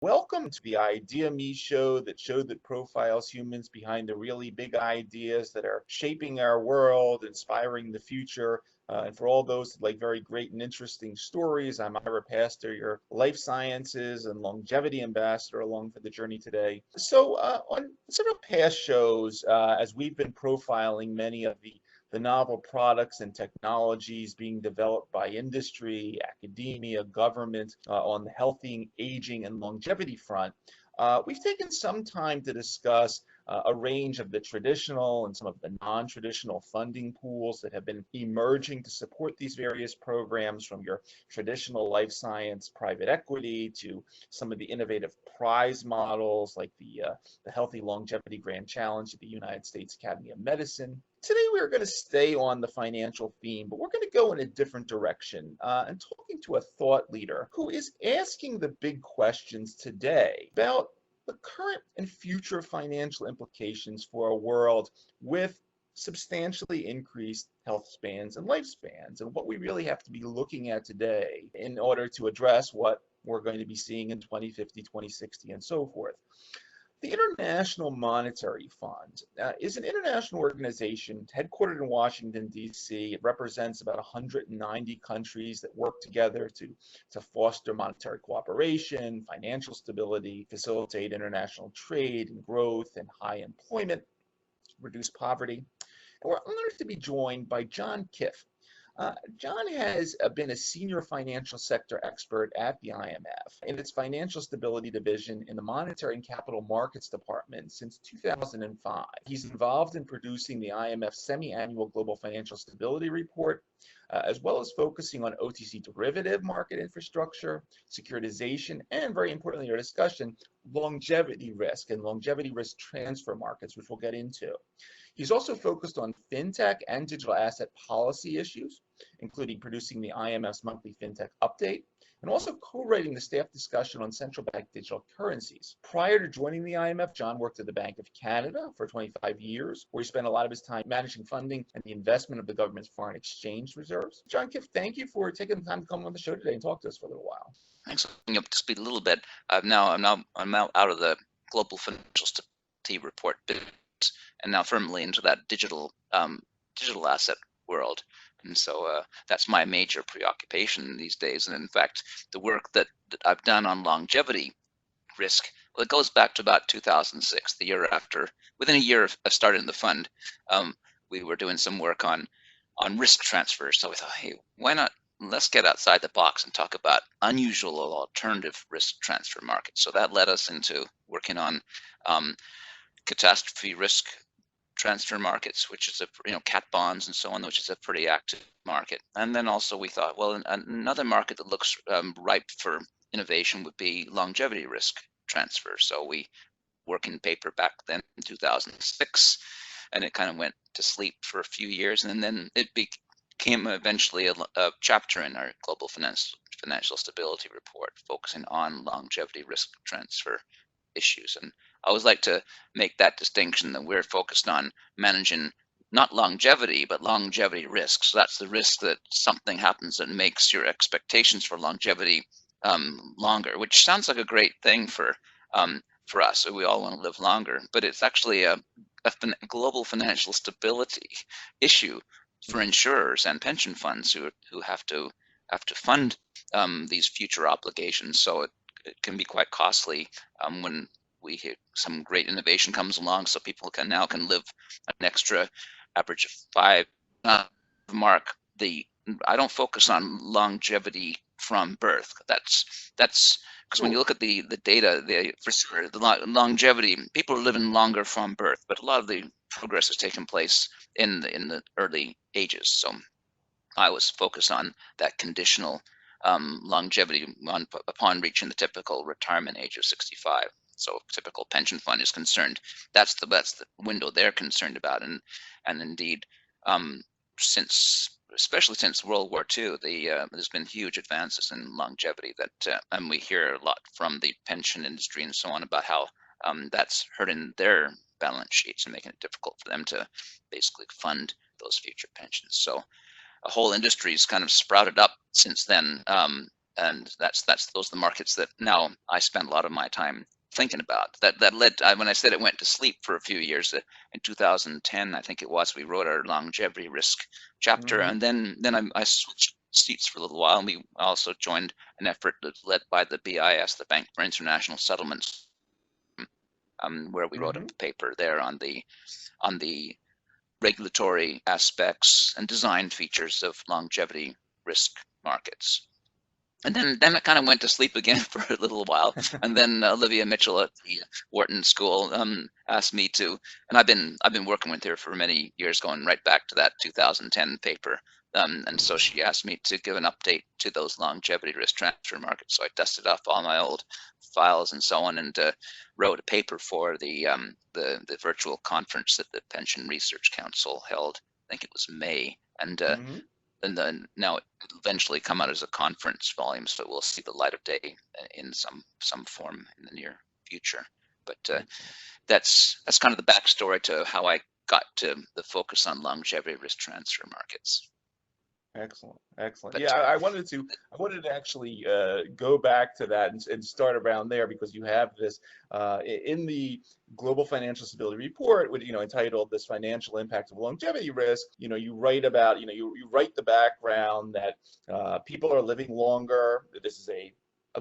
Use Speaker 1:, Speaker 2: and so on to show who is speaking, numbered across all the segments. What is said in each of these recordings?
Speaker 1: Welcome to the IdeaXme show that profiles humans behind the really big ideas that are shaping our world, inspiring the future. And for all those that like very great and interesting stories, I'm Ira Pastor, your life sciences and longevity ambassador along for the journey today. On several past shows, as we've been profiling many of the novel products and technologies being developed by industry, academia, government on the healthy aging and longevity front. We've taken some time to discuss a range of the traditional and some of the non-traditional funding pools that have been emerging to support these various programs, from your traditional life science private equity to some of the innovative prize models like the Healthy Longevity Grand Challenge at the United States Academy of Medicine. Today we're going to stay on the financial theme, but we're going to go in a different direction and talking to a thought leader who is asking the big questions today about the current and future financial implications for a world with substantially increased health spans and lifespans, and what we really have to be looking at today in order to address what we're going to be seeing in 2050, 2060, and so forth. The International Monetary Fund is an international organization headquartered in Washington, D.C. It represents about 190 countries that work together to foster monetary cooperation, financial stability, facilitate international trade and growth and high employment, reduce poverty. And we're honored to be joined by John Kiff. John has been a senior financial sector expert at the IMF in its financial stability division in the Monetary and Capital Markets Department since 2005. He's involved in producing the IMF semi-annual Global Financial Stability Report, as well as focusing on OTC derivative market infrastructure, securitization, and very importantly, our discussion, longevity risk and longevity risk transfer markets, which we'll get into. He's also focused on fintech and digital asset policy issues, including producing the IMF's monthly fintech update, and also co-writing the staff discussion on central bank digital currencies. Prior to joining the IMF, John worked at the Bank of Canada for 25 years, where he spent a lot of his time managing funding and the investment of the government's foreign exchange reserves. John Kiff, thank you for taking the time to come on the show today and talk to us for a little while.
Speaker 2: Thanks for bringing up to speed a little bit. I'm out of the global financial stability report business and now firmly into that digital asset world. And so that's my major preoccupation these days. And in fact, the work that I've done on longevity risk, well, it goes back to about 2006, the year after. Within a year of starting the fund, we were doing some work on risk transfers. So we thought, hey, why not? Let's get outside the box and talk about unusual alternative risk transfer markets. So that led us into working on catastrophe risk transfer markets, which is cat bonds and so on, which is a pretty active market. And then also we thought, well, another market that looks ripe for innovation would be longevity risk transfer. So we worked in paper back then in 2006, and it kind of went to sleep for a few years, and then it became eventually a chapter in our global financial stability report, focusing on longevity risk transfer issues. And I always like to make that distinction that we're focused on managing not longevity, but longevity risk. So that's the risk that something happens that makes your expectations for longevity longer, which sounds like a great thing for us. So we all want to live longer, but it's actually a global financial stability issue for insurers and pension funds who have to fund these future obligations. So it can be quite costly when some great innovation comes along, so people can live an extra average of 5 mark. I don't focus on longevity from birth. That's because when you look at the data, the longevity, people are living longer from birth, but a lot of the progress has taken place in the early ages. So I was focused on that conditional longevity upon reaching the typical retirement age of 65. So typical pension fund is concerned, that's the window they're concerned about. And indeed, especially since World War II, there's been huge advances in longevity and we hear a lot from the pension industry and so on about how that's hurting their balance sheets and making it difficult for them to basically fund those future pensions. So a whole industry's kind of sprouted up since then, and those are the markets that now I spend a lot of my time thinking about. That led when I said it went to sleep for a few years. In 2010, I think it was, we wrote our longevity risk chapter, and then I switched seats for a little while, and we also joined an effort that's led by the BIS, the Bank for International Settlements, where we wrote a paper there on the regulatory aspects and design features of longevity risk markets. And then it kind of went to sleep again for a little while. And then Olivia Mitchell at the Wharton School asked me to, and I've been working with her for many years, going right back to that 2010 paper. And so she asked me to give an update to those longevity risk transfer markets. So I dusted off all my old files and so on, and wrote a paper for the virtual conference that the Pension Research Council held. I think it was May, and then now it will eventually come out as a conference volume, so it will see the light of day in some form in the near future. But that's kind of the backstory to how I got to the focus on longevity risk transfer markets.
Speaker 1: Excellent, excellent.
Speaker 2: But,
Speaker 1: Yeah, I wanted to actually go back to that and start around there, because you have this in the Global Financial Stability Report, with, entitled "This Financial Impact of Longevity Risk." You write about, you write the background that people are living longer. This is a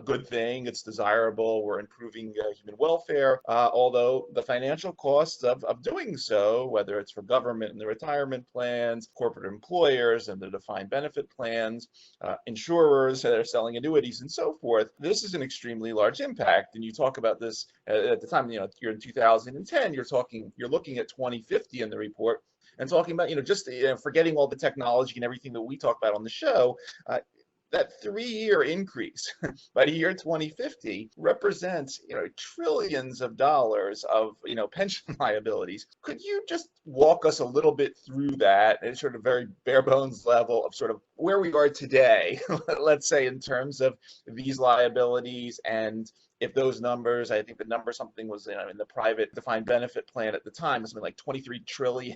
Speaker 1: good thing. It's desirable. We're improving human welfare. Although the financial costs of doing so, whether it's for government and the retirement plans, corporate employers and the defined benefit plans, insurers that are selling annuities and so forth, this is an extremely large impact. And you talk about this at the time, you're in 2010, you're looking at 2050 in the report, and talking about, just forgetting all the technology and everything that we talk about on the show. That 3-year increase by the year 2050 represents, trillions of dollars of, pension liabilities. Could you just walk us a little bit through that at sort of very bare bones level of sort of where we are today, let's say, in terms of these liabilities, and if those numbers, I think the number something was in the private defined benefit plan at the time, was something like 23 trillion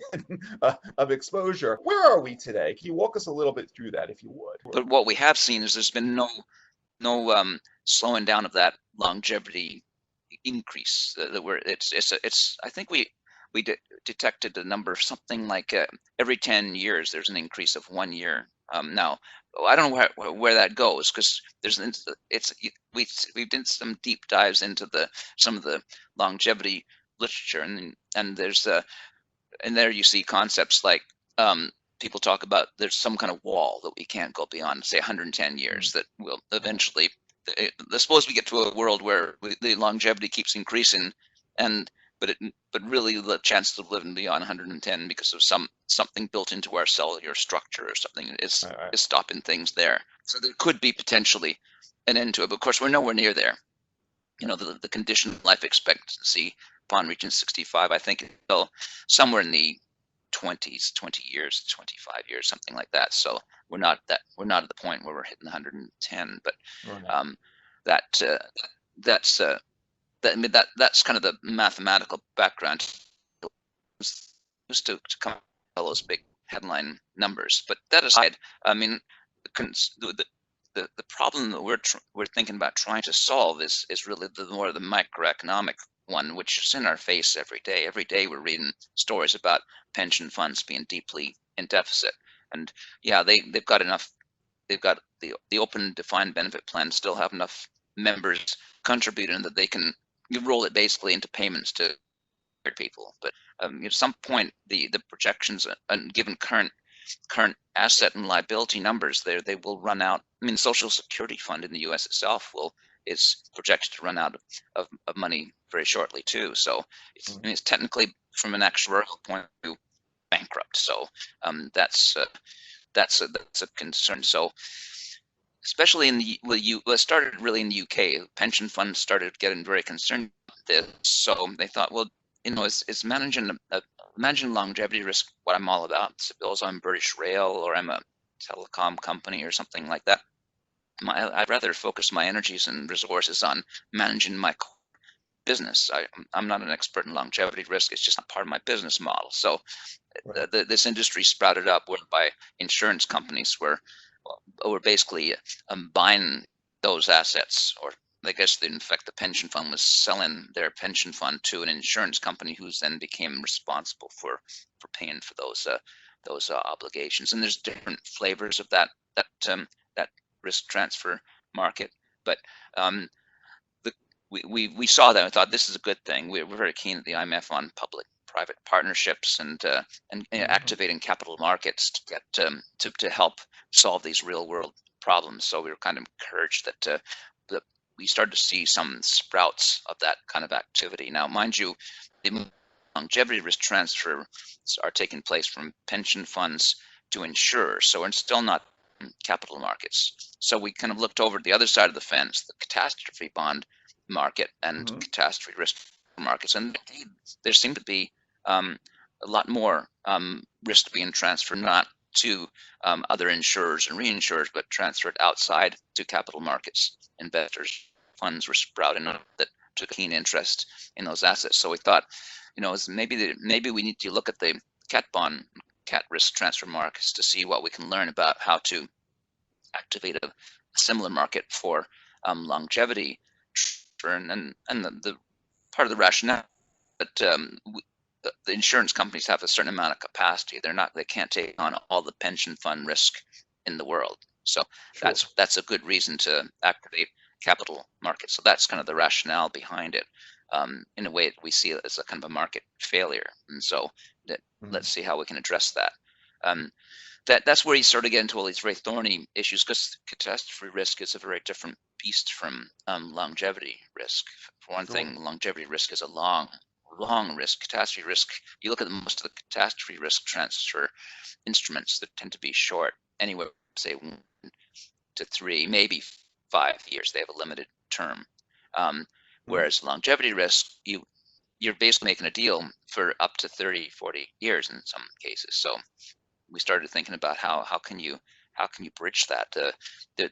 Speaker 1: of exposure. Where are we today? Can you walk us a little bit through that, if you would?
Speaker 2: But what we have seen is there's been no slowing down of that longevity increase. I think we detected a number of something like every 10 years there's an increase of 1 year. Now I don't know where that goes, because we've done some deep dives into some of the longevity literature, and there's and there you see concepts like people talk about there's some kind of wall that we can't go beyond, say 110 years, that will eventually, suppose we get to a world where the longevity keeps increasing, but really the chances of living beyond 110 because of something built into our cellular structure or something is stopping things there. So there could be potentially an end to it, but of course we're nowhere near there. The conditioned life expectancy upon reaching 65, I think, until somewhere in the 20s, 20 years, 25 years, something like that. So we're not at the point where we're hitting 110, but that's kind of the mathematical background just to come all those big headline numbers. But that aside, I mean, the problem that we're thinking about trying to solve is really more the microeconomic one, which is in our face every day. Every day we're reading stories about pension funds being deeply in deficit, and yeah, they've got enough. They've got the open defined benefit plans still have enough members contributing that they can roll it basically into payments to people. But at some point, the projections, and given current asset and liability numbers, they will run out. I mean, the Social Security Fund in the U.S. itself is projected to run out of money very shortly too. So it's technically, from an actuarial point of view, bankrupt. So that's a concern. So especially in it started really in the UK. Pension funds started getting very concerned about this. So they thought, well, is managing longevity risk what I'm all about? Suppose I'm British Rail or I'm a telecom company or something like that. I'd rather focus my energies and resources on managing my business. I'm not an expert in longevity risk. It's just not part of my business model. So this industry sprouted up whereby insurance companies were basically buying those assets, or I guess in fact the pension fund was selling their pension fund to an insurance company, who's then became responsible for paying for those obligations. And there's different flavors of that risk transfer market, but we saw that and thought this is a good thing. We're very keen at the IMF on public-private partnerships and activating capital markets to get to help solve these real-world problems. So we were kind of encouraged that we started to see some sprouts of that kind of activity. Now, mind you, the longevity risk transfers are taking place from pension funds to insurers, so we're still not capital markets. So we kind of looked over to the other side of the fence, the catastrophe bond market and catastrophe risk markets, and there seemed to be a lot more risk being transferred, not to other insurers and reinsurers, but transferred outside to capital markets. Investors, funds were sprouting up that took keen interest in those assets. So we thought, maybe we need to look at the cat risk transfer markets to see what we can learn about how to activate a similar market for longevity. And the part of the rationale that the insurance companies have a certain amount of capacity. They can't take on all the pension fund risk in the world. So that's a good reason to activate capital markets. So that's kind of the rationale behind it. In a way, we see it as a kind of a market failure. And so let's see how we can address that. That's where you sort of get into all these very thorny issues, because catastrophe risk is a very different beast from longevity risk. For one thing, longevity risk is a long risk. Catastrophe risk, you look at most of the catastrophe risk transfer instruments that tend to be short, anywhere, say 1 to 3, maybe 5 years. They have a limited term. Whereas longevity risk, you're basically making a deal for up to 30, 40 years in some cases. So we started thinking about how can you bridge that. The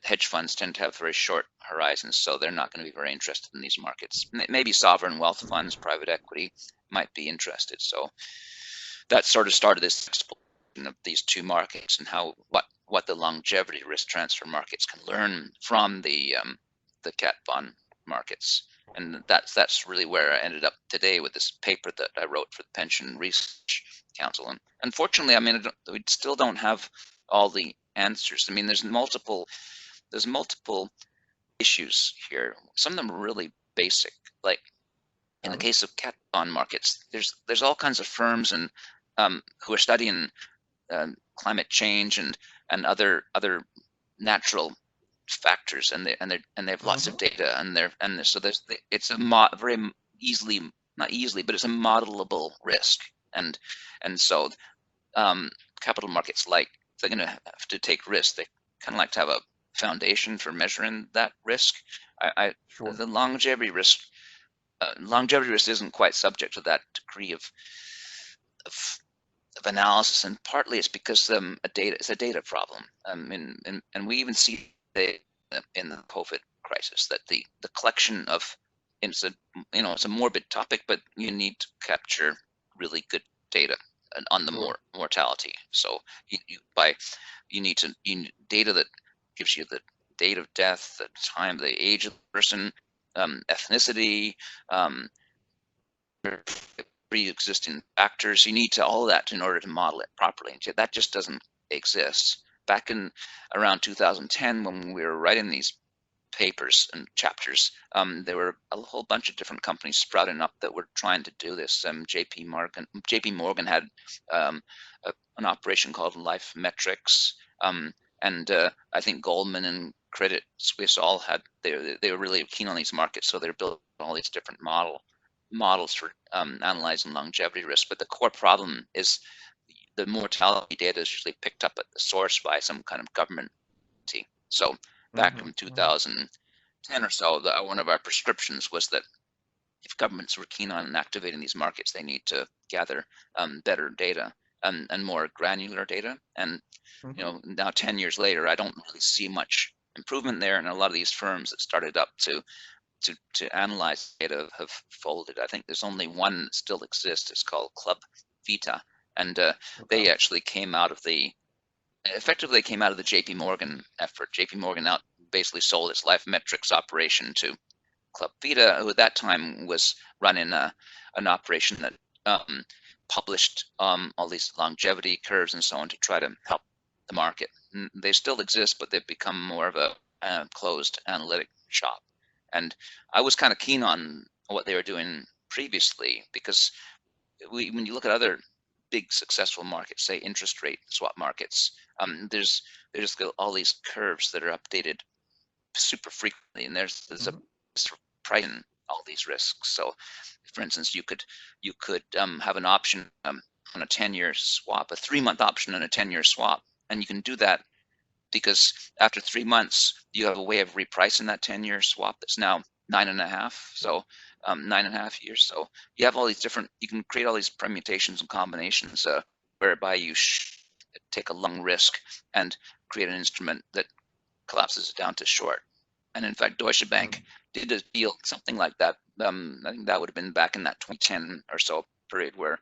Speaker 2: hedge funds tend to have very short horizons, so they're not going to be very interested in these markets. Maybe sovereign wealth funds, private equity might be interested. So that sort of started this exploration of these two markets, and what the longevity risk transfer markets can learn from the cat bond markets. And that's really where I ended up today with this paper that I wrote for the Pension Research Council. And unfortunately, we still don't have all the answers. There's multiple issues here. Some of them are really basic. Like in the case of cat bond markets, there's all kinds of firms and who are studying climate change and other natural factors, and they have lots of data, it's a very easily, not easily, but it's a modelable risk, and so capital markets, like, if they're going to have to take risks, they kind of like to have a foundation for measuring that risk. The longevity risk isn't quite subject to that degree of analysis, and partly it's because it's a data problem. And we even see in the COVID crisis that the collection of, it's a morbid topic, but you need to capture really good data on the mortality. So you need data that gives you the date of death, the time, the age of the person, ethnicity, pre-existing factors. You need all of that in order to model it properly. And that just doesn't exist. Back in around 2010, when we were writing these papers and chapters, there were a whole bunch of different companies sprouting up that were trying to do this. JP Morgan had an operation called Life Metrics, and I think Goldman and Credit Suisse all had, they were really keen on these markets, so they're building all these different models for analyzing longevity risk. But the core problem is the mortality data is usually picked up at the source by some kind of government entity. So back in 2010 or so, one of our prescriptions was that if governments were keen on activating these markets, they need to gather better data and more granular data. And now 10 years later, I don't really see much improvement there, and a lot of these firms that started up to analyze data have folded. I think there's only one that still exists. It's called Club Vita, and they actually effectively came out of the JP Morgan effort. JP Morgan basically sold its life metrics operation to Club Vita, who at that time was running an operation that published all these longevity curves and so on to try to help the market. And they still exist, but they've become more of a closed analytic shop. And I was kind of keen on what they were doing previously, because when you look at other big successful markets, say interest rate swap markets, there's all these curves that are updated super frequently, and there's a pricing all these risks. So, for instance, you could have an option on a 10-year swap, a 3-month option on a 10-year swap, and you can do that because after 3 months you have a way of repricing that 10-year swap that's now 9.5, so 9.5 years. So you have all these different, you can create all these permutations and combinations whereby you take a long risk and create an instrument that collapses it down to short. And in fact, Deutsche Bank did a deal something like that. I think that would have been back in that 2010 or so period, where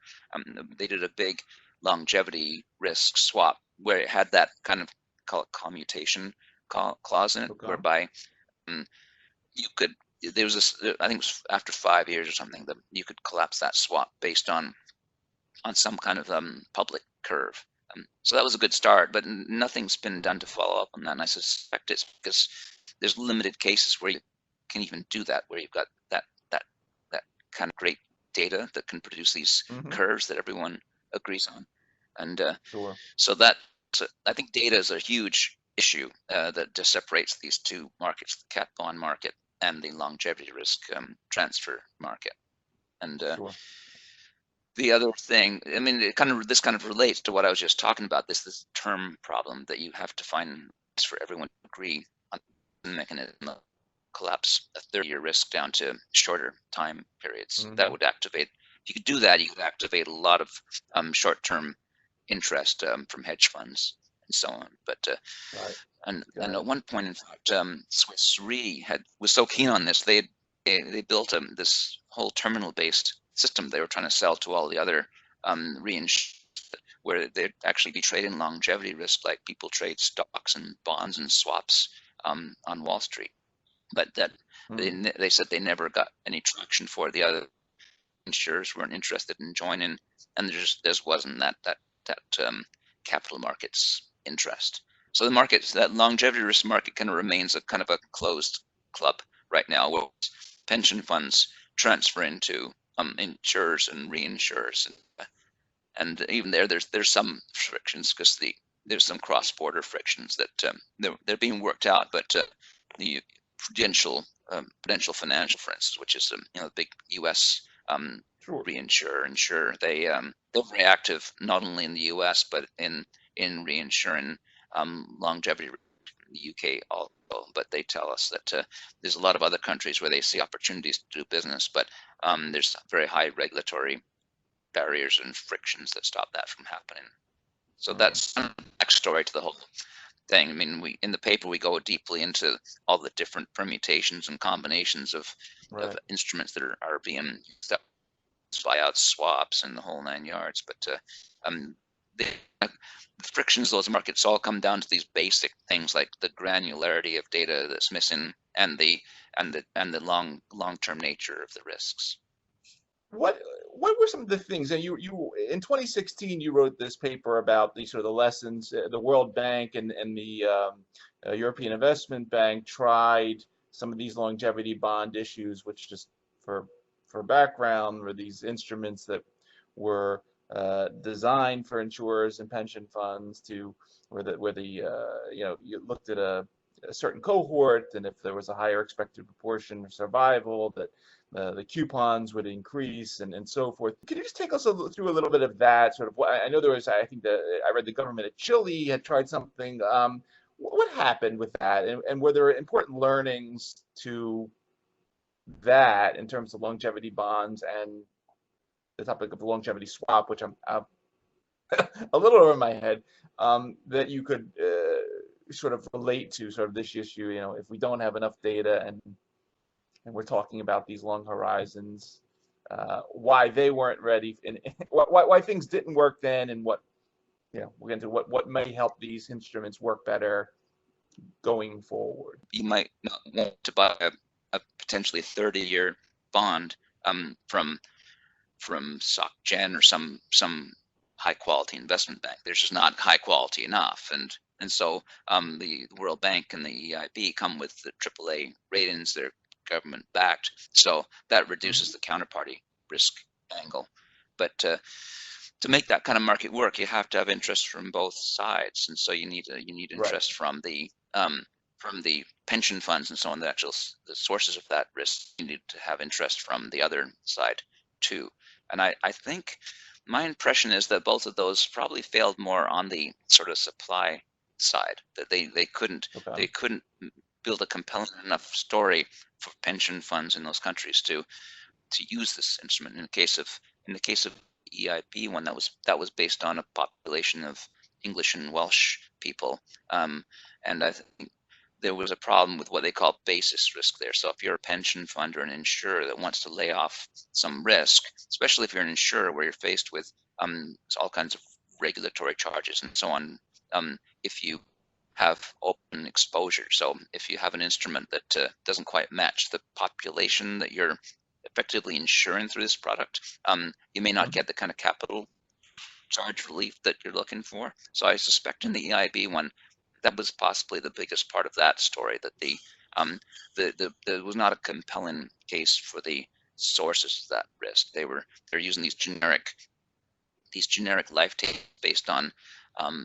Speaker 2: they did a big longevity risk swap where it had that kind of, call it commutation clause in it, whereby you could, there was this, I think it was after 5 years or something, that you could collapse that swap based on some kind of public curve. So that was a good start, but nothing's been done to follow up on that. And I suspect it's because there's limited cases where you can even do that, where you've got that kind of great data that can produce these curves that everyone agrees on. And so I think data is a huge issue that just separates these two markets, the cat bond market and the longevity risk transfer market. And the other thing, I mean, this kind of relates to what I was just talking about, this term problem that you have to find for everyone to agree on the mechanism of collapse a 30-year risk down to shorter time periods. That would activate, if you could do that, you could activate a lot of short-term interest from hedge funds and so on. But and at one point, in fact, Swiss Re was so keen on this, they built this whole terminal-based system they were trying to sell to all the other reinsurers, where they'd actually be trading longevity risk like people trade stocks and bonds and swaps on Wall Street. But that they said they never got any traction for it. The other insurers weren't interested in joining, and there wasn't that capital markets interest. So the markets, that longevity risk market, kind of remains a kind of a closed club right now, where pension funds transfer into insurers and reinsurers, and even there's some frictions, because there's some cross-border frictions that they're being worked out. But the Prudential Financial, for instance, which is the big U.S. insurer, they're very active not only in the U.S. but in reinsuring longevity in the UK also. But they tell us that there's a lot of other countries where they see opportunities to do business, but there's very high regulatory barriers and frictions that stop that from happening. So that's a backstory to the whole thing. I mean, in the paper we go deeply into all the different permutations and combinations of instruments that are being used up, buyout swaps and the whole 9 yards. But the frictions of those markets all come down to these basic things like the granularity of data that's missing and the long-term nature of the risks.
Speaker 1: What were some of the things? And you in 2016 you wrote this paper about the sort of the lessons. The World Bank and the European Investment Bank tried some of these longevity bond issues, which, just for background, were these instruments that were designed for insurers and pension funds to where you looked at a certain cohort, and if there was a higher expected proportion of survival, that the coupons would increase and so forth. Can you just take us through a little bit of that sort of? I know there was, I think I read the government of Chile had tried something. What happened with that, and were there important learnings to that in terms of longevity bonds and the topic of the longevity swap, which I'm a little over my head, that you could sort of relate to sort of this issue? If we don't have enough data and we're talking about these long horizons, why they weren't ready, and why things didn't work then, and we'll get into what may help these instruments work better. going forward.
Speaker 2: You might not want to buy a potentially 30-year bond from SocGen or some high quality investment bank. They're just not high quality enough, and so the World Bank and the EIB come with the AAA ratings. They're government backed, so that reduces the counterparty risk angle. But to make that kind of market work, you have to have interest from both sides, and so you need interest from the pension funds and so on, the sources of that risk. You need to have interest from the other side too. And I think my impression is that both of those probably failed more on the sort of supply side, that they couldn't build a compelling enough story for pension funds in those countries to use this instrument. In the case of EIB one, that was based on a population of English and Welsh people, and I think there was a problem with what they call basis risk there. So if you're a pension fund or an insurer that wants to lay off some risk, especially if you're an insurer where you're faced with all kinds of regulatory charges and so on, if you have open exposure. So if you have an instrument that doesn't quite match the population that you're effectively insuring through this product, you may not get the kind of capital charge relief that you're looking for. So I suspect in the EIB one, that was possibly the biggest part of that story, that there was not a compelling case for the sources of that risk. They're using these generic life tapes based on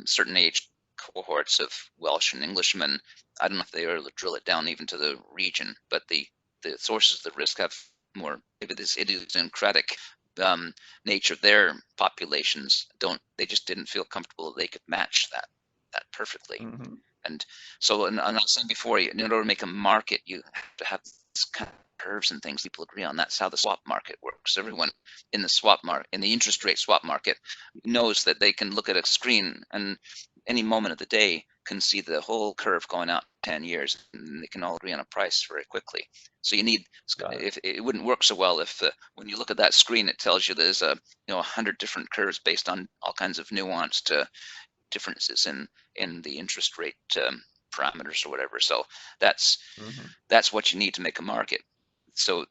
Speaker 2: certain age cohorts of Welsh and Englishmen. I don't know if they were able to drill it down even to the region, but the sources of the risk have more, maybe this idiosyncratic nature of their populations. They just didn't feel comfortable that they could match that perfectly. And so, and I was saying before, in order to make a market, you have to have this kind of curves and things people agree on. That's how the swap market works. Everyone in the swap market, in the interest rate swap market, knows that they can look at a screen and any moment of the day can see the whole curve going out 10 years, and they can all agree on a price very quickly. So you need, if it wouldn't work so well if when you look at that screen, it tells you there's 100 different curves based on all kinds of nuanced differences in the interest rate parameters or whatever. So that's what you need to make a market. So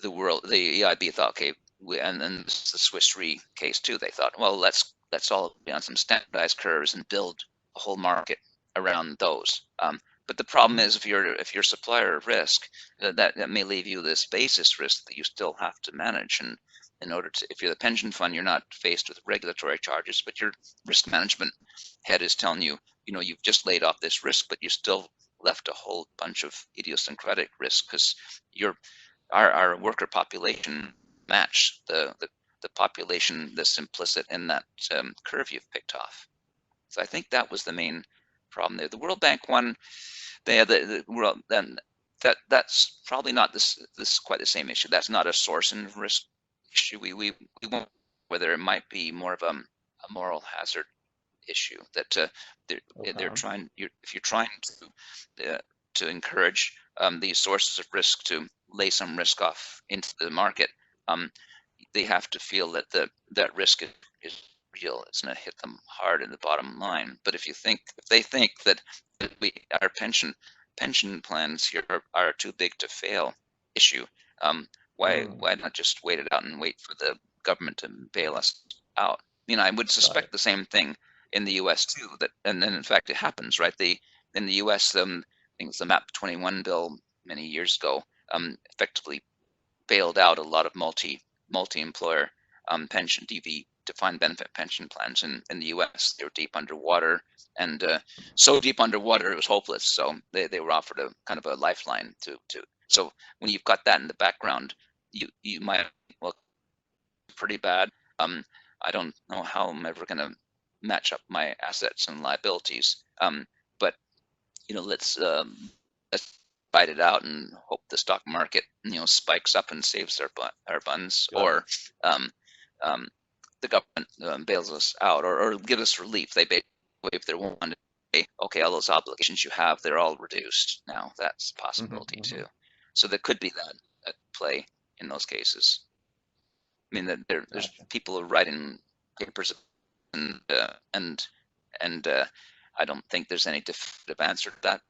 Speaker 2: the EIB thought, okay, and then the Swiss Re case too. They thought, well, let's all be on some standardized curves and build a whole market around those. But the problem is, if you're a supplier of risk, that may leave you this basis risk that you still have to manage. And in order to, if you're the pension fund, you're not faced with regulatory charges, but your risk management head is telling you, you've just laid off this risk, but you still left a whole bunch of idiosyncratic risk because our worker population match the population that's implicit in that curve you've picked off. So I think that was the main problem there. The World Bank one, they had the world, then that's probably not this quite the same issue. That's not a source and risk issue. We won't, whether it might be more of a moral hazard issue that they're trying. If you're trying to encourage these sources of risk to lay some risk off into the market, they have to feel that that risk is real. It's going to hit them hard in the bottom line. But if they think that our pension plans here are too big to fail issue, why not just wait it out and wait for the government to bail us out? I would suspect the same thing in the U.S. too. And then in fact it happens, right? In the U.S., I think it's the MAP 21 bill many years ago, effectively bailed out a lot of multi-employer pension DB defined benefit pension plans in the U.S. They were deep underwater, and so deep underwater it was hopeless. So they were offered a kind of a lifeline to. So when you've got that in the background, you might, well, pretty bad. I don't know how I'm ever going to match up my assets and liabilities. But let's fight it out and hope the stock market spikes up and saves our buns, or the government bails us out, or give us relief. They basically, if they're willing to say, okay, all those obligations you have, they're all reduced now. That's a possibility too. So there could be that at play in those cases. I mean, there's people who are writing papers and I don't think there's any definitive answer to that.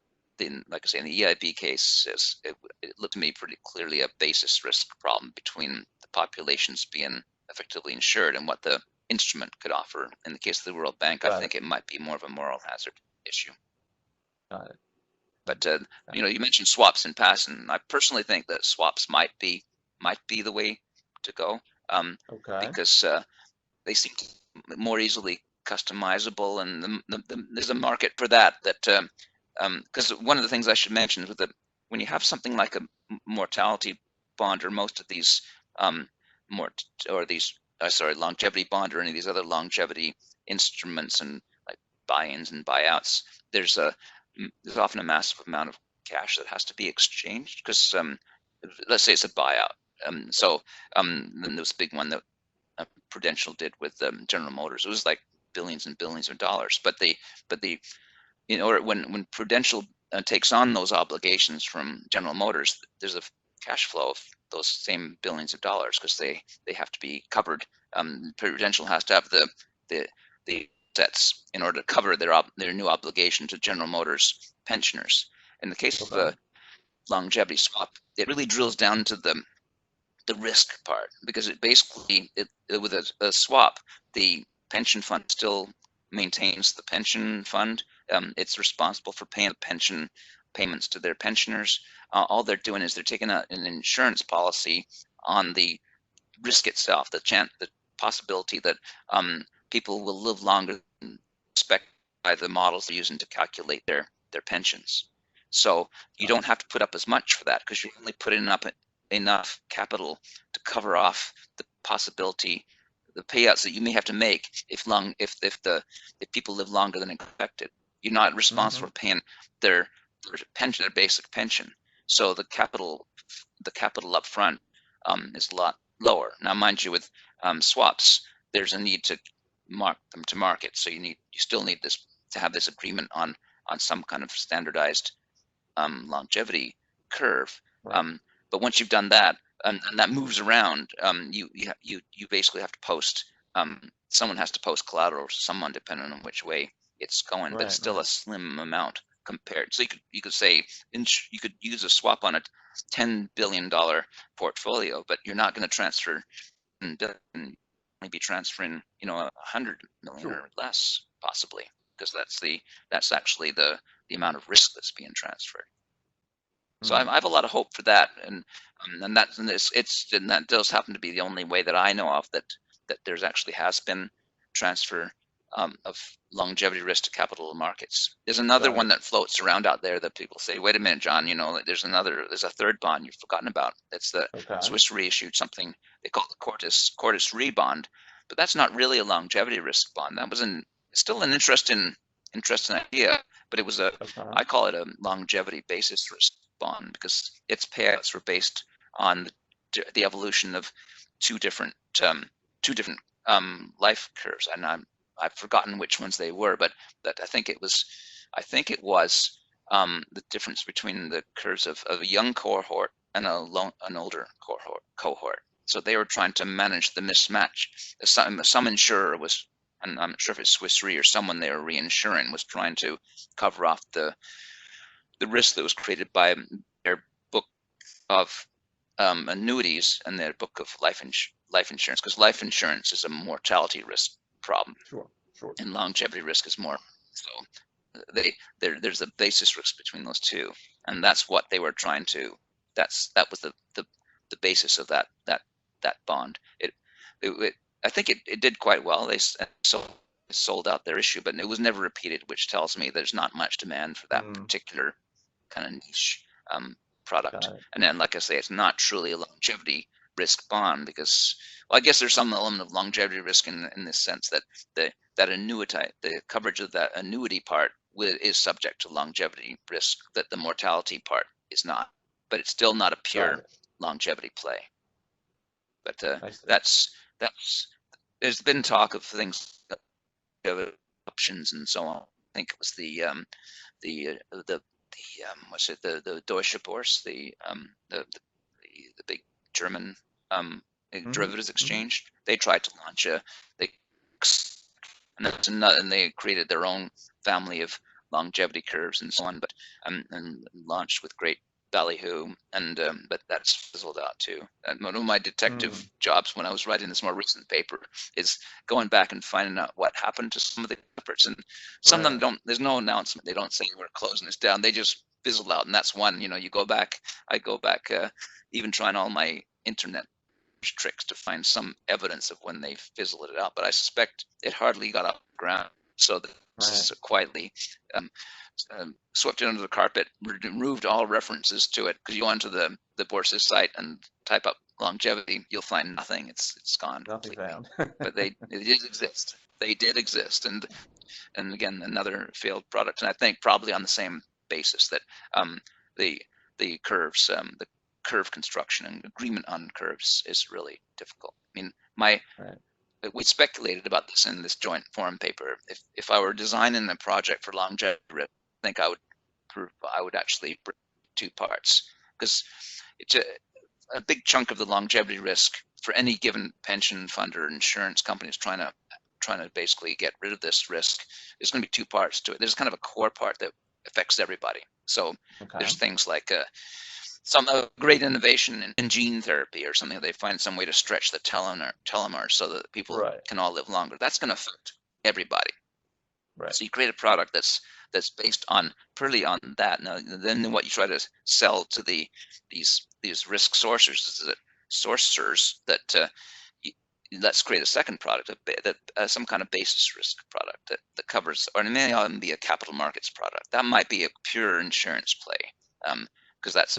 Speaker 2: Like I say, in the EIB case, it looked to me pretty clearly a basis risk problem between the populations being effectively insured and what the instrument could offer. In the case of the World Bank, I think it might be more of a moral hazard issue.
Speaker 1: Got it.
Speaker 2: But you know, you mentioned swaps in passing. I personally think that swaps might be the way to go,
Speaker 1: Okay.
Speaker 2: because they seem more easily customizable, and there's a market for that. Because one of the things I should mention is that when you have something like a mortality bond, or most of these longevity bond, or any of these other longevity instruments, and like buy-ins and buyouts, there's often a massive amount of cash that has to be exchanged, because let's say it's a buyout. Then there was a big one that Prudential did with General Motors. It was like billions and billions of dollars. But when Prudential takes on those obligations from General Motors, there's a cash flow of those same billions of dollars, because they have to be covered. Prudential has to have the assets in order to cover their new obligation to General Motors pensioners. In the case of a longevity swap, it really drills down to the risk part, because it basically, with a swap, the pension fund still maintains the pension fund. It's responsible for paying pension payments to their pensioners. All they're doing is they're taking an insurance policy on the risk itself, the possibility that people will live longer than expected by the models they're using to calculate their pensions. So you don't have to put up as much for that, because you're only putting up enough capital to cover off the possibility, the payouts that you may have to make if people live longer than expected. You're not responsible for paying their pension, their basic pension. So the capital up front is a lot lower. Now, mind you, with swaps, there's a need to mark them to market. So you still need to have this agreement on some kind of standardized longevity curve.
Speaker 1: Right.
Speaker 2: But once you've done that, and that moves around, you basically have to post. Someone has to post collateral to someone, depending on which way it's going. But it's still a slim amount compared. So you could say you could use a swap on a $10 billion portfolio, but you're not going to transfer $10 billion. Maybe transferring, $100 million or less, possibly, because that's actually the amount of risk that's being transferred. So I have a lot of hope for that, and that does happen to be the only way that I know of that there's actually has been transfer of longevity risk to capital markets. There's another one that floats around out there that people say, wait a minute, John, there's a third bond you've forgotten about. It's the Swiss Re issued something they call the Cordis Re bond, but that's not really a longevity risk bond. That was still an interesting idea, but it was I call it a longevity basis risk bond, because its payouts were based on the evolution of two different life curves, and I've forgotten which ones they were, but I think it was the difference between the curves of a young cohort and an older cohort. So they were trying to manage the mismatch. Some insurer was, and I'm not sure if it's Swiss Re or someone they were reinsuring, was trying to cover off the risk that was created by their book of annuities and their book of life insurance, because life insurance is a mortality risk problem. Sure. And longevity risk is more. So there's a basis risk between those two, and that's what they were trying to. That was the basis of that bond. I think it did quite well. They sold out their issue, but it was never repeated, which tells me there's not much demand for that particular kind of niche product. And then, like I say, it's not truly a longevity risk bond, because, well, I guess there's some element of longevity risk in this sense that the coverage of that annuity part is subject to longevity risk, that the mortality part is not. But it's still not a pure longevity play. But there's been talk of things, options and so on. I think it was the Deutsche Börse, the big German derivatives exchange. They tried to launch and that's another, and they created their own family of longevity curves and so on, but and launched with great ballyhoo, and but that's fizzled out too. And one of my detective jobs when I was writing this more recent paper is going back and finding out what happened to some of the efforts, and some of them don't. There's no announcement. They don't say we're closing this down. They just fizzled out, and that's one. You know, you go back. I go back, even trying all my internet tricks to find some evidence of when they fizzled it out, but I suspect it hardly got off the ground. So that quietly swept it under the carpet, removed all references to it. Because you go onto the Bourse's site and type up longevity, you'll find nothing. It's gone.
Speaker 1: Nothing found.
Speaker 2: But it did exist. They did exist, and again, another failed product. And I think probably on the same basis that the curves, the curve construction and agreement on curves is really difficult. I mean, we speculated about this in this joint forum paper. If I were designing a project for longevity risk, I think I would actually bring 2 parts, because it's a big chunk of the longevity risk for any given pension fund or insurance company is trying to basically get rid of this risk. There's going to be 2 parts to it. There's kind of a core part that affects everybody. So there's things like some great innovation in gene therapy or something. They find some way to stretch the telomere so that people can all live longer. That's going to affect everybody. So you create a product that's based on purely on that. Now, then what you try to sell to these risk sourcers that let's create a second product that some kind of basis risk product that covers, or it may even be a capital markets product. That might be a pure insurance play. Because that's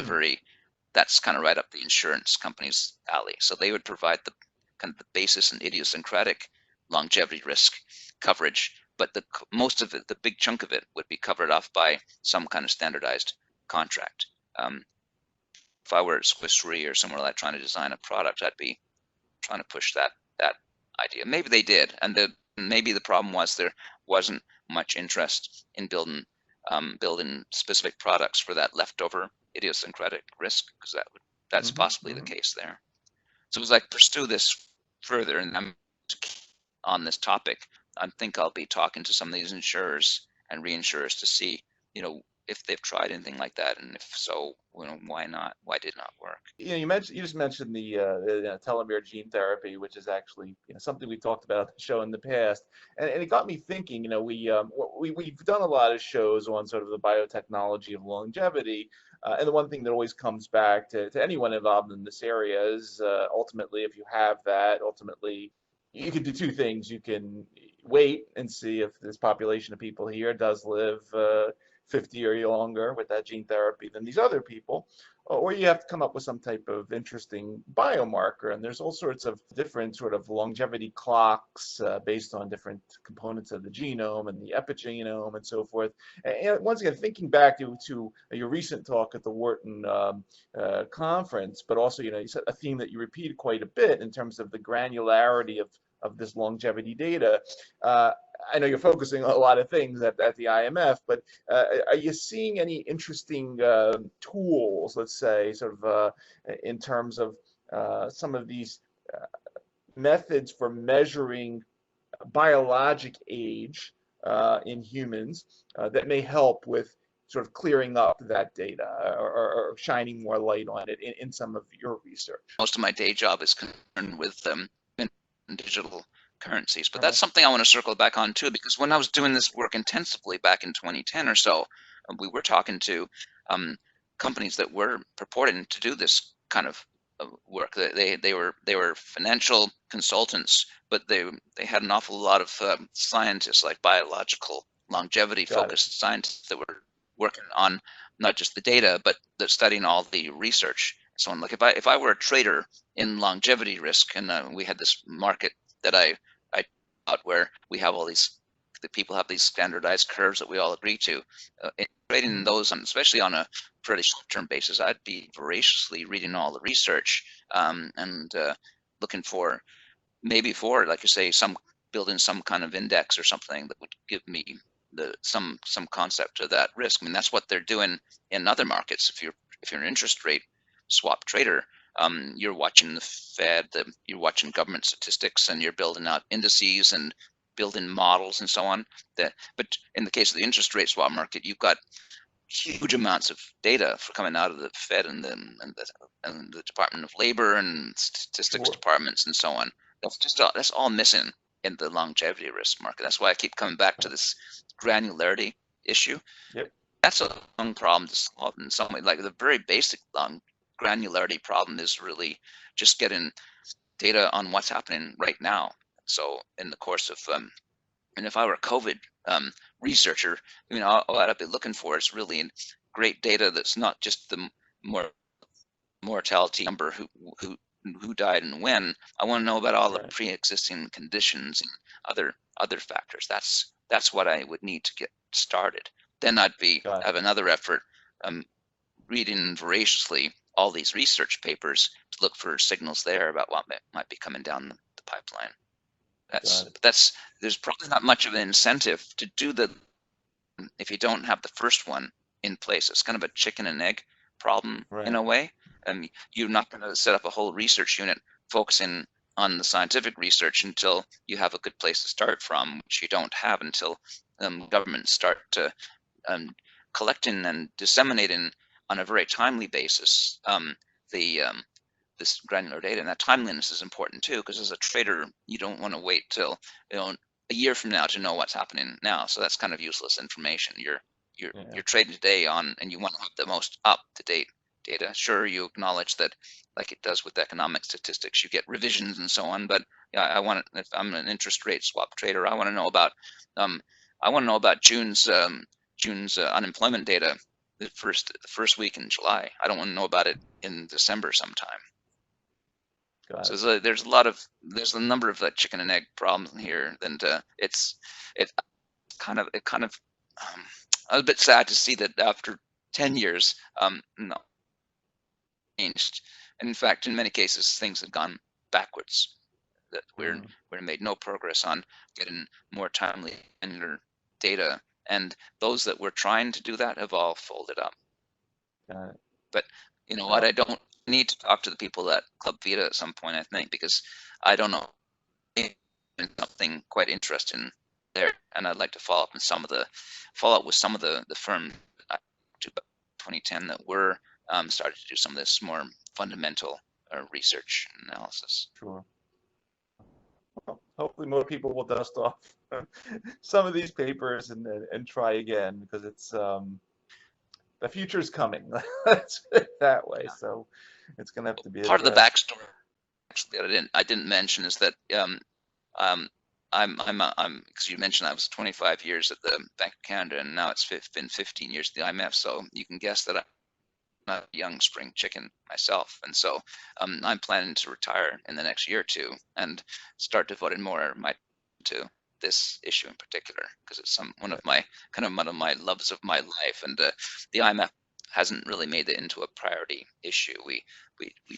Speaker 2: kind of right up the insurance company's alley. So they would provide the kind of the basis and idiosyncratic longevity risk coverage, but most of it, the big chunk of it, would be covered off by some kind of standardized contract. If I were at Swiss Re or somewhere like trying to design a product, I'd be trying to push that idea. Maybe they did, and maybe the problem was there wasn't much interest in building specific products for that leftover idiosyncratic risk, because that's possibly the case there. So it was like, pursue this further, and I'm on this topic. I think I'll be talking to some of these insurers and reinsurers to see, if they've tried anything like that, and if so, why not? Why did it not work?
Speaker 1: You just mentioned the telomere gene therapy, which is actually something we talked about on the show in the past, and it got me thinking. We've done a lot of shows on sort of the biotechnology of longevity, and the one thing that always comes back to anyone involved in this area is ultimately, if you have that, ultimately you can do 2 things. You can wait and see if this population of people here does live 50 or longer with that gene therapy than these other people, or you have to come up with some type of interesting biomarker. And there's all sorts of different sort of longevity clocks based on different components of the genome and the epigenome and so forth. And once again, thinking back to your recent talk at the Wharton conference, but also, you said a theme that you repeated quite a bit in terms of the granularity of this longevity data. I know you're focusing on a lot of things at the IMF, but are you seeing any interesting tools, let's say, sort of in terms of some of these methods for measuring biologic age in humans that may help with sort of clearing up that data or shining more light on it in some of your research?
Speaker 2: Most of my day job is concerned with digital currencies, but that's something I want to circle back on too, because when I was doing this work intensively back in 2010 or so, we were talking to companies that were purporting to do this kind of work. They were financial consultants, but they had an awful lot of scientists, like biological longevity focused scientists, that were working on not just the data, but they're studying all the research. So on, like if I were a trader in longevity risk, and we had this market that I out where we have all these, the people have these standardized curves that we all agree to, trading those, especially on a fairly short-term basis, I'd be voraciously reading all the research and looking for, maybe for, like you say, building some kind of index or something that would give me some concept of that risk. I mean, that's what they're doing in other markets. If you're an interest rate swap trader, you're watching the Fed, you're watching government statistics, and you're building out indices and build in models and so on. But in the case of the interest rate swap market, you've got huge amounts of data for coming out of the Fed and the Department of Labor and statistics departments and so on. That's all missing in the longevity risk market. That's why I keep coming back to this granularity issue.
Speaker 1: Yep.
Speaker 2: That's a long problem to solve in some way. Like the very basic long granularity problem is really just getting data on what's happening right now. So in the course of, and if I were a COVID researcher, all I'd be looking for is really great data that's not just the mortality number, who died and when. I want to know about all the pre-existing conditions and other factors. That's what I would need to get started. Then I'd have another effort reading voraciously all these research papers to look for signals there about what might be coming down the pipeline. There's probably not much of an incentive to do if you don't have the first one in place. It's kind of a chicken and egg problem in a way. You're not going to set up a whole research unit focusing on the scientific research until you have a good place to start from, which you don't have until governments start to collecting and disseminating on a very timely basis this granular data. And that timeliness is important too, because as a trader, you don't want to wait till a year from now to know what's happening now. So that's kind of useless information. You're trading today and you want to have the most up-to-date data. Sure, you acknowledge that, like it does with economic statistics, you get revisions and so on. But if I'm an interest rate swap trader, I want to know about June's unemployment data the first week in July. I don't want to know about it in December sometime. So there's a number of chicken and egg problems here, and it's kind of I was a bit sad to see that after 10 years, no, changed, and in fact, in many cases, things have gone backwards. That we're made no progress on getting more timely and data, and those that were trying to do that have all folded up. But you know what? I don't need to talk to the people at Club Vita at some point, I think, because I don't know, something quite interesting there, and I'd like to follow up with some of the firms to 2010 that were started to do some of this more fundamental research analysis.
Speaker 1: Sure. Well, hopefully more people will dust off some of these papers and try again, because it's the future's coming. Let's put it that way. So it's going to have to be
Speaker 2: part of the backstory. Actually, I didn't mention is that I'm because you mentioned I was 25 years at the Bank of Canada, and now it's been 15 years at the IMF. So you can guess that I'm not a young spring chicken myself, and so I'm planning to retire in the next year or two and start devoting more of my to this issue in particular, because it's one of my loves of my life, and the IMF hasn't really made it into a priority issue. We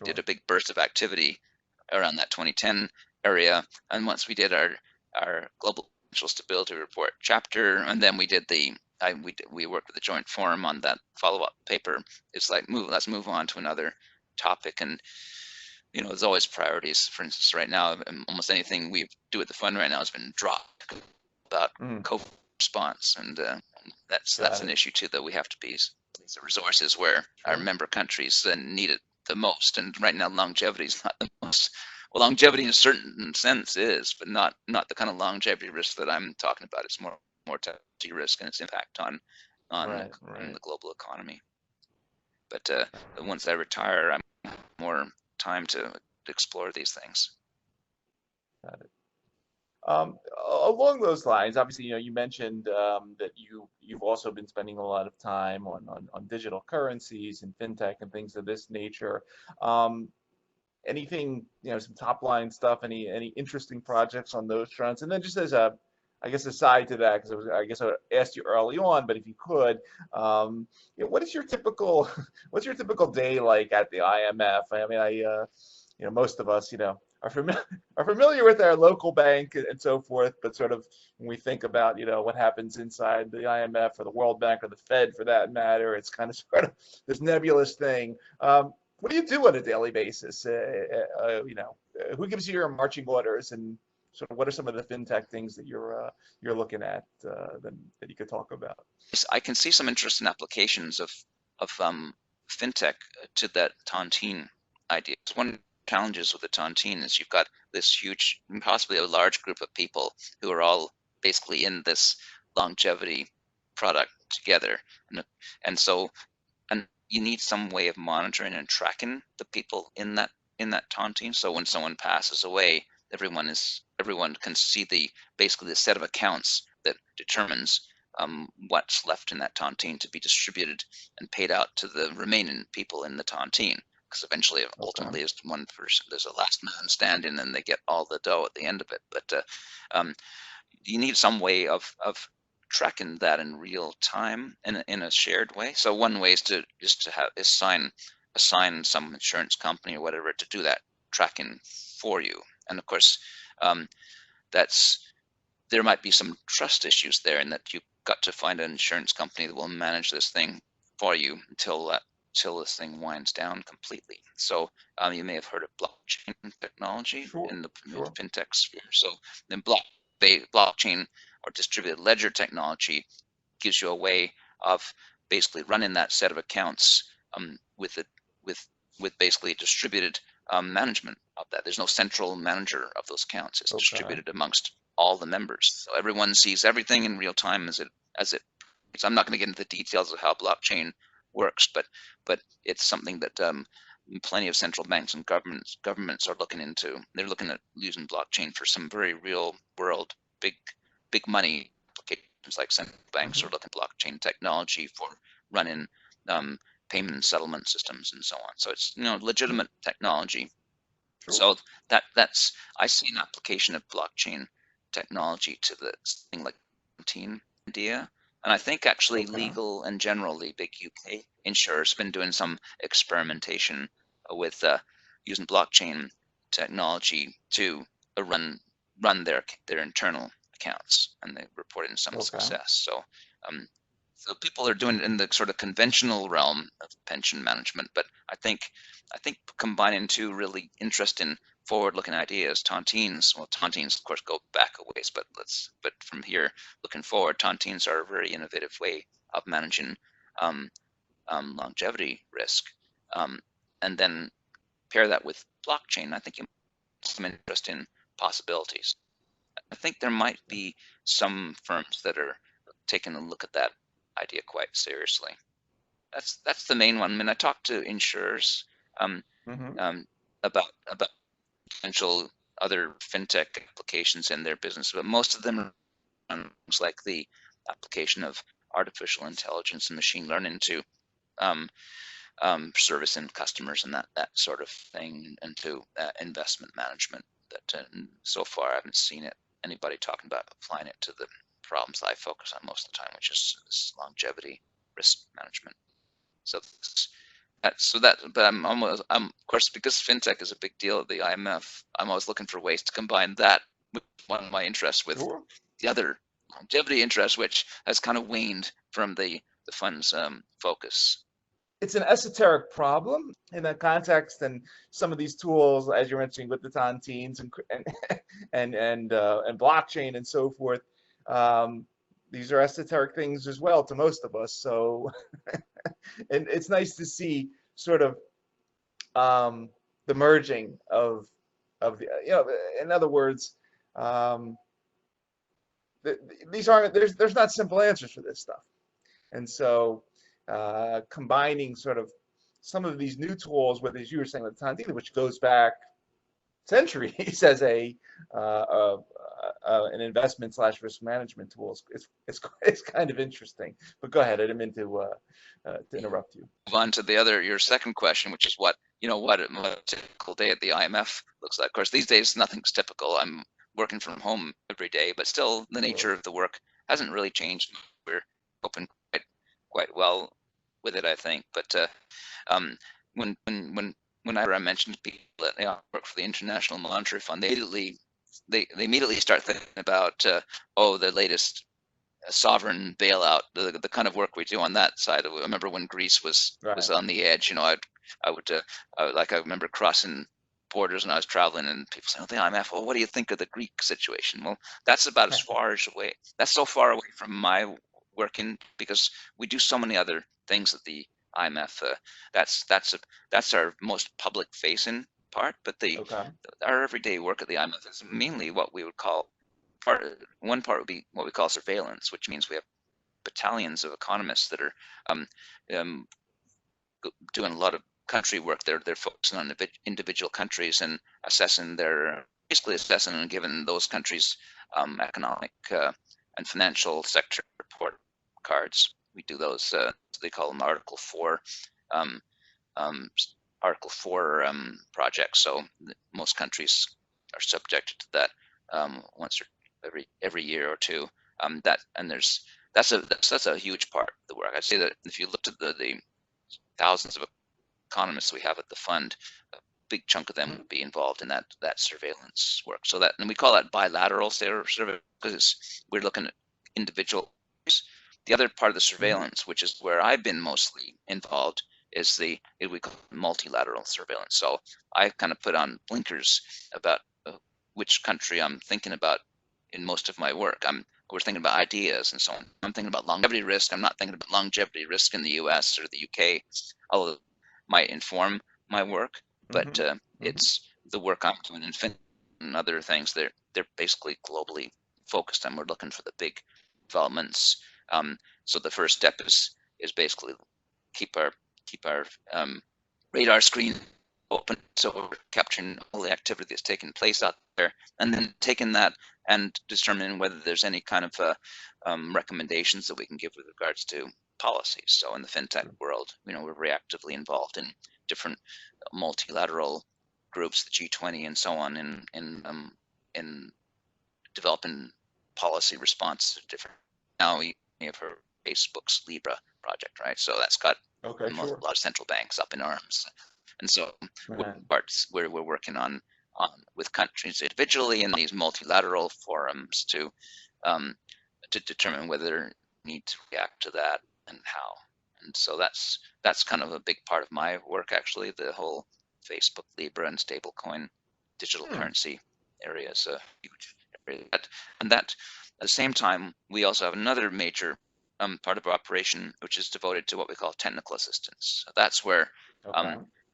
Speaker 2: did a big burst of activity around that 2010 area, and once we did our global financial stability report chapter, and then we did we worked with the joint forum on that follow-up paper. It's like let's move on to another topic, and there's always priorities. For instance, right now, almost anything we do at the fund right now has been dropped about COVID response, and that's an issue too, that we have to be the resources where our member countries need it the most. And right now, longevity is not the most. Well, longevity in a certain sense is, but not the kind of longevity risk that I'm talking about. It's more mortality risk and its impact on the global economy. But once I retire, I'm more time to explore these things.
Speaker 1: Got it. Along those lines, obviously, you mentioned that you've also been spending a lot of time on digital currencies and fintech and things of this nature. Anything, some top line stuff, any interesting projects on those fronts? And then just as aside to that, because I guess I asked you early on, but if you could, what's your typical day like at the IMF? I mean, most of us, are familiar with our local bank and so forth, but sort of when we think about, what happens inside the IMF or the World Bank or the Fed for that matter, it's kind of sort of this nebulous thing. What do you do on a daily basis? Who gives you your marching orders, and So what are some of the fintech things that you're looking at that you could talk about?
Speaker 2: I can see some interest in applications of fintech to that tontine idea. One of the challenges with the tontine is you've got this huge, possibly a large group of people who are all basically in this longevity product together, and so you need some way of monitoring and tracking the people in that tontine. So when someone passes away, everyone can see basically the set of accounts that determines what's left in that tontine to be distributed and paid out to the remaining people in the tontine. Because eventually, ultimately, is one person. There's a last man standing, and they get all the dough at the end of it. But you need some way of tracking that in real time in a shared way. So one way is to assign some insurance company or whatever to do that tracking for you. And of course, there might be some trust issues there, in that you've got to find an insurance company that will manage this thing for you until this thing winds down completely. So you may have heard of blockchain technology in the fintech sphere. So then blockchain or distributed ledger technology gives you a way of basically running that set of accounts with basically distributed management of that. There's no central manager of those accounts. It's distributed amongst all the members, so everyone sees everything in real time as it. So I'm not going to get into the details of how blockchain works, but it's something that plenty of central banks and governments are looking into. They're looking at using blockchain for some very real world big money applications, like central banks are looking at blockchain technology for running payment and settlement systems and so on. So it's legitimate technology. So that's I see an application of blockchain technology to the thing like tontine idea. And I think actually Legal and General, the big UK insurers, been doing some experimentation with using blockchain technology to run their internal accounts, and they reported some success. So people are doing it in the sort of conventional realm of pension management, but I think combining two really interesting forward-looking ideas, tontines. Well, tontines, of course, go back a ways, but from here looking forward, tontines are a very innovative way of managing longevity risk, and then pair that with blockchain. I think you have some interesting possibilities. I think there might be some firms that are taking a look at that idea quite seriously. That's the main one. I mean, I talked to insurers about potential other fintech applications in their business, but most of them are things like the application of artificial intelligence and machine learning to servicing customers and that sort of thing, and to investment management. That so far I haven't seen anybody talking about applying it to the problems I focus on most of the time, which is longevity risk management. But of course, because fintech is a big deal at the IMF, I'm always looking for ways to combine that with one of my interests with the other longevity interest, which has kind of waned from the fund's focus.
Speaker 1: It's an esoteric problem in that context, and some of these tools, as you're mentioning, with the tontines and blockchain and so forth, these are esoteric things as well to most of us. So, and it's nice to see sort of the merging of the, in other words, these aren't, there's not simple answers for this stuff, and so combining sort of some of these new tools with, as you were saying, with tontine, which goes back centuries as an investment / risk management tool. It's kind of interesting. But go ahead. I didn't mean to interrupt you.
Speaker 2: Move on to your second question, which is what a typical day at the IMF looks like. Of course, these days nothing's typical. I'm working from home every day, but still the nature of the work hasn't really changed. We're coping quite well with it, I think. But when I mentioned to people that work for the International Monetary Fund, they immediately start thinking about the latest sovereign bailout, the kind of work we do on that side. I remember when Greece was on the edge. I remember crossing borders when I was traveling, and people say, "Oh, the IMF. Well, what do you think of the Greek situation?" Well, that's about as far as away. That's so far away from my working, because we do so many other things at the IMF. That's our most public facing part, but
Speaker 1: Okay.
Speaker 2: our everyday work at the IMF is mainly what we would call one part would be what we call surveillance, which means we have battalions of economists that are um, um, doing a lot of country work. They're focusing on individual countries and basically assessing and giving those countries economic and financial sector report cards. We do those. They call them Article 4. Um, um, Article 4 projects. So most countries are subjected to that once or every year or two. That's a huge part of the work. I'd say that if you looked at the thousands of economists we have at the fund, a big chunk of them would be involved in that surveillance work. So and we call that bilateral surveillance, because we're looking at individual. The other part of the surveillance, which is where I've been mostly involved, is we call it multilateral surveillance. So I kind of put on blinkers about which country I'm thinking about in most of my work. We're thinking about ideas and so on. I'm thinking about longevity risk. I'm not thinking about longevity risk in the US or the UK, although it might inform my work, but it's the work I'm doing in Fintech and other things. They're basically globally focused, and we're looking for the big developments. So the first step is basically keep our radar screen open, so we're capturing all the activity that's taking place out there, and then taking that and determining whether there's any kind of recommendations that we can give with regards to policies. So in the fintech world, we're very actively involved in different multilateral groups, the G20 and so on, in developing policy response to different. Now we have heard Facebook's Libra project, right? So that's got a lot of central banks up in arms, and so parts where we're working on with countries individually in these multilateral forums to determine whether we need to react to that and how. And so that's kind of a big part of my work, actually. The whole Facebook, Libra, and stablecoin digital currency area is a huge area. And that at the same time, we also have another major part of our operation, which is devoted to what we call technical assistance. So that's where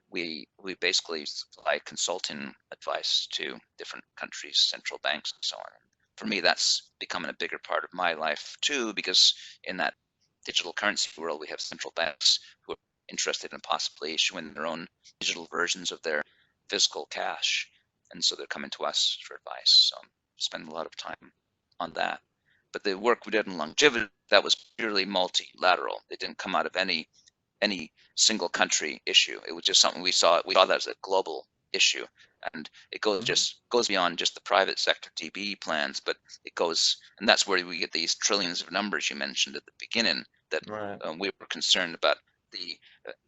Speaker 2: we basically supply consulting advice to different countries, central banks, and so on. For me, that's becoming a bigger part of my life too, because in that digital currency world, we have central banks who are interested in possibly issuing their own digital versions of their physical cash, and so they're coming to us for advice. So I'm spending a lot of time on that. But the work we did in longevity, that was purely multilateral. It didn't come out of any single country issue. It was just something we saw that as a global issue, and it goes beyond just the private sector DB plans, but it goes, and that's where we get these trillions of numbers you mentioned at the beginning, that we were concerned about the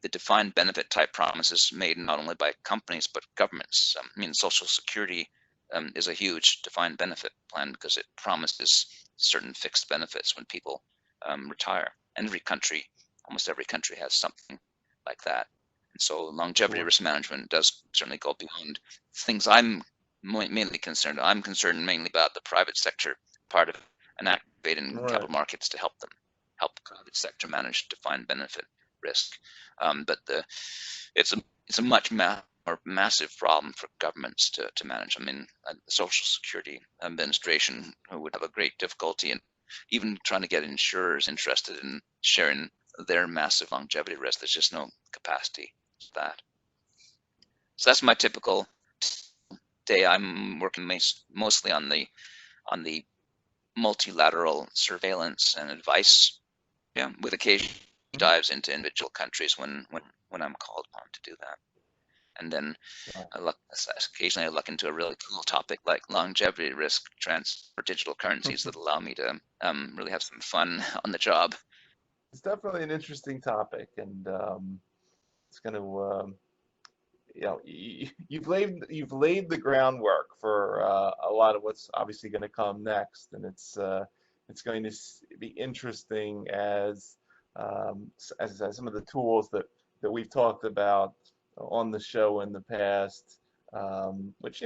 Speaker 2: defined benefit type promises made not only by companies but governments. Social Security is a huge defined benefit plan because it promises certain fixed benefits when people retire. And almost every country has something like that. And so longevity risk management does certainly go beyond things I'm mainly concerned. I'm concerned mainly about the private sector part of it, and activating capital markets to help the private sector manage defined benefit risk. But it's a much more massive problem for governments to manage. The Social Security Administration would have a great difficulty in even trying to get insurers interested in sharing their massive longevity risk. There's just no capacity for that. So that's my typical day. I'm working mostly on the multilateral surveillance and advice, with occasional dives into individual countries when I'm called upon to do that. And then occasionally I look into a really cool topic like longevity risk transfer digital currencies that allow me to really have some fun on the job.
Speaker 1: It's definitely an interesting topic, and it's going to, you've laid the groundwork for a lot of what's obviously going to come next, and it's going to be interesting as some of the tools that we've talked about on the show in the past which,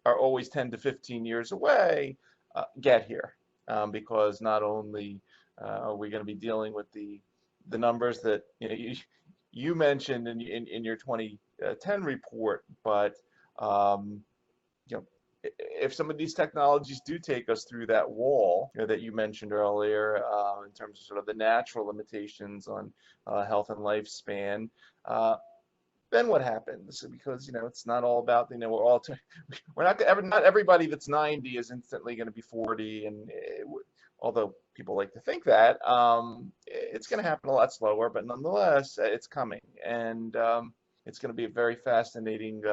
Speaker 1: are always 10 to 15 years away, get here. Because not only are we going to be dealing with the numbers that you mentioned in your 2010 report, but if some of these technologies do take us through that wall that you mentioned earlier, in terms of sort of the natural limitations on health and lifespan, then what happens? Because it's not all about we're not everybody that's 90 is instantly going to be 40, and although people like to think that, it's going to happen a lot slower, but nonetheless, it's coming, and it's going to be a very fascinating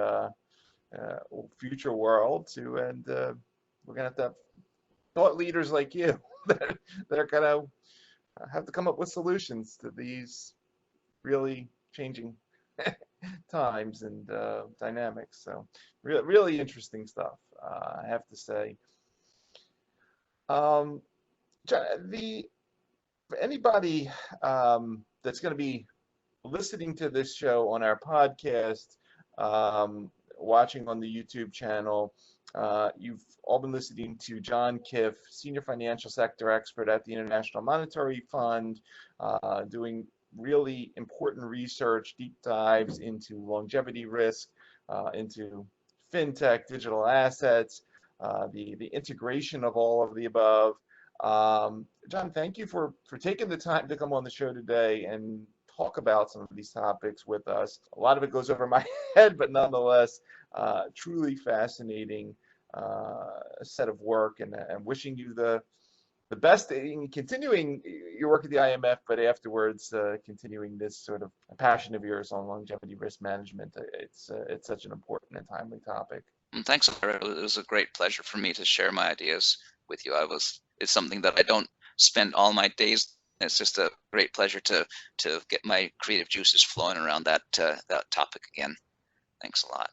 Speaker 1: future world too, and we're going to have thought leaders like you that are going to have to come up with solutions to these really changing times and dynamics. So really interesting stuff, I have to say. John, for anybody that's going to be listening to this show on our podcast, watching on the YouTube channel, you've all been listening to John Kiff, Senior Financial Sector Expert at the International Monetary Fund, doing really important research, deep dives into longevity risk, into fintech, digital assets, the integration of all of the above. John, thank you for taking the time to come on the show today and talk about some of these topics with us. A lot of it goes over my head, but nonetheless, truly fascinating set of work, and wishing you the best in continuing your work at the IMF, but afterwards continuing this sort of passion of yours on longevity risk management. It's such an important and timely topic.
Speaker 2: Thanks, Ira. It was a great pleasure for me to share my ideas with you. It's something that I don't spend all my days. It's just a great pleasure to get my creative juices flowing around that topic again. Thanks a lot.